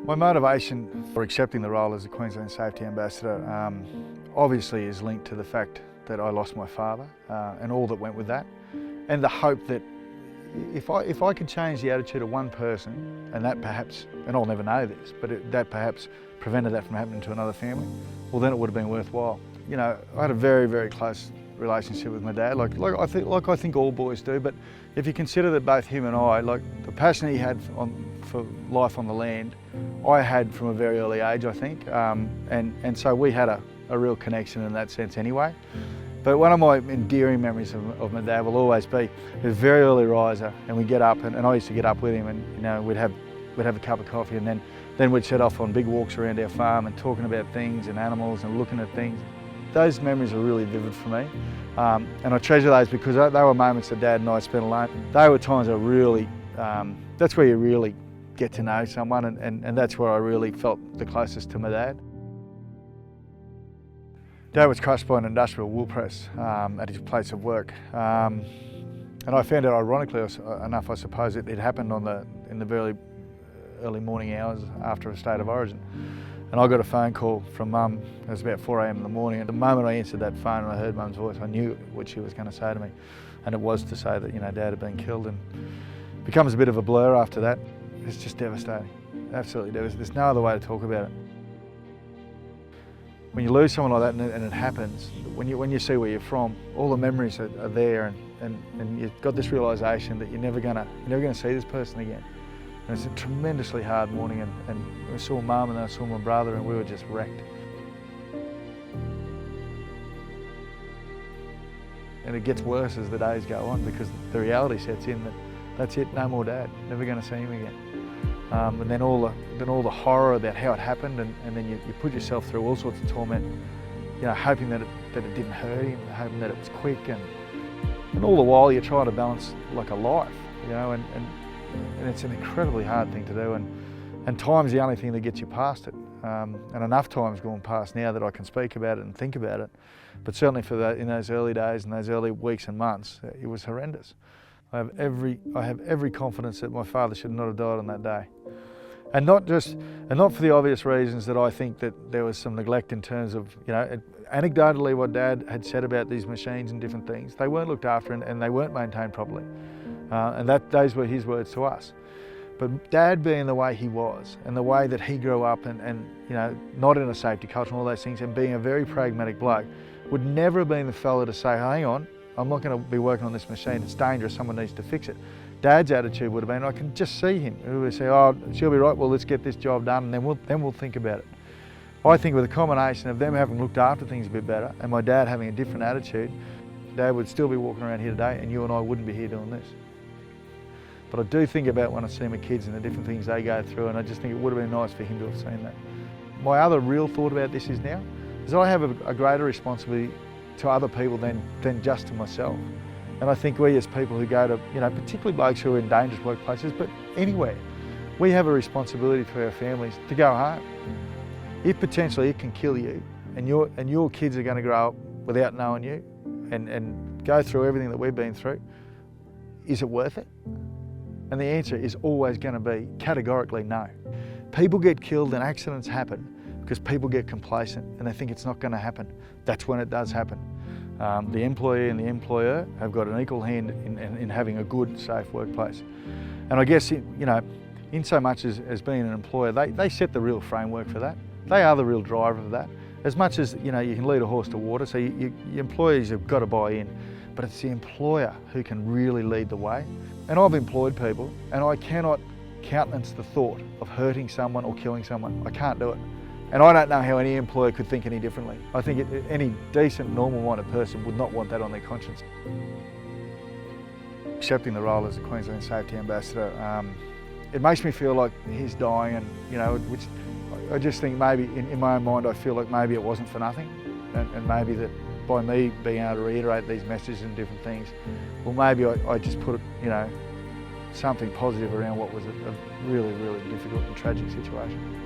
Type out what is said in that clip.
My motivation for accepting the role as a Queensland Safety Ambassador obviously is linked to the fact that I lost my father and all that went with that, and the hope that if I could change the attitude of one person, and that perhaps, and I'll never know this, but that perhaps prevented that from happening to another family, well then it would have been worthwhile. You know, I had a very, very close relationship with my dad, like I think all boys do, but if you consider that both him and I, like the passion he had for life on the land, I had from a very early age, I think, and so we had a real connection in that sense anyway. But one of my endearing memories of my dad will always be, he was a very early riser, and we'd get up, and I used to get up with him, and you know, we'd have a cup of coffee, and then we'd set off on big walks around our farm and talking about things and animals and looking at things. Those memories are really vivid for me, and I treasure those because they were moments that Dad and I spent alone. They were times I really, that's where you really get to know someone, and that's where I really felt the closest to my dad. Dad was crushed by an industrial wool press at his place of work, and I found out, ironically enough, I suppose, it happened in the very early morning hours after a state of origin. And I got a phone call from Mum. It was about 4 a.m. in the morning. At the moment I answered that phone and I heard Mum's voice, I knew what she was going to say to me, and it was to say that, you know, Dad had been killed. And it becomes a bit of a blur after that. It's just devastating, absolutely devastating. There's no other way to talk about it. When you lose someone like that and it happens, when you see where you're from, all the memories are there, and you've got this realisation that you're never gonna see this person again. And it's a tremendously hard morning, and I saw Mum and then I saw my brother, and we were just wrecked. And it gets worse as the days go on, because the reality sets in that that's it, no more Dad, never going to see him again. And then all the horror about how it happened, and then you put yourself through all sorts of torment, you know, hoping that it didn't hurt him, hoping that it was quick, and all the while you're trying to balance like a life, you know, and it's an incredibly hard thing to do, and time's the only thing that gets you past it. And enough time's gone past now that I can speak about it and think about it, but certainly in those early days and those early weeks and months, it was horrendous. I have every confidence that my father should not have died on that day. And not for the obvious reasons that I think that there was some neglect in terms of, you know, anecdotally what Dad had said about these machines and different things. They weren't looked after, and they weren't maintained properly. And those were his words to us. But Dad being the way he was, and the way that he grew up, and you know, not in a safety culture and all those things, and being a very pragmatic bloke, would never have been the fella to say, hang on, I'm not going to be working on this machine, it's dangerous, someone needs to fix it. Dad's attitude would have been, I can just see him. He would say, oh, she'll be right, well, let's get this job done, and then we'll think about it. I think with a combination of them having looked after things a bit better, and my dad having a different attitude, Dad would still be walking around here today, and you and I wouldn't be here doing this. But I do think about when I see my kids and the different things they go through, and I just think it would have been nice for him to have seen that. My other real thought about this is that I have a greater responsibility to other people than just to myself. And I think we as people who go to, you know, particularly blokes who are in dangerous workplaces, but anywhere, we have a responsibility to our families to go home. If potentially it can kill you, and your kids are going to grow up without knowing you, and go through everything that we've been through, is it worth it? And the answer is always going to be categorically no. People get killed and accidents happen because people get complacent and they think it's not going to happen. That's when it does happen. The employee and the employer have got an equal hand in having a good, safe workplace. And I guess, you know, in so much as being an employer, they set the real framework for that. They are the real driver of that. As much as, you know, you can lead a horse to water, so your employees have got to buy in, but it's the employer who can really lead the way. And I've employed people, and I cannot countenance the thought of hurting someone or killing someone. I can't do it. And I don't know how any employer could think any differently. I think any decent, normal-minded person would not want that on their conscience. Accepting the role as a Queensland Safety Ambassador, it makes me feel like he's dying, and, you know, which I just think maybe in my own mind I feel like maybe it wasn't for nothing, and maybe that by me being able to reiterate these messages and different things, well, maybe I just put, you know, something positive around what was a really, really difficult and tragic situation.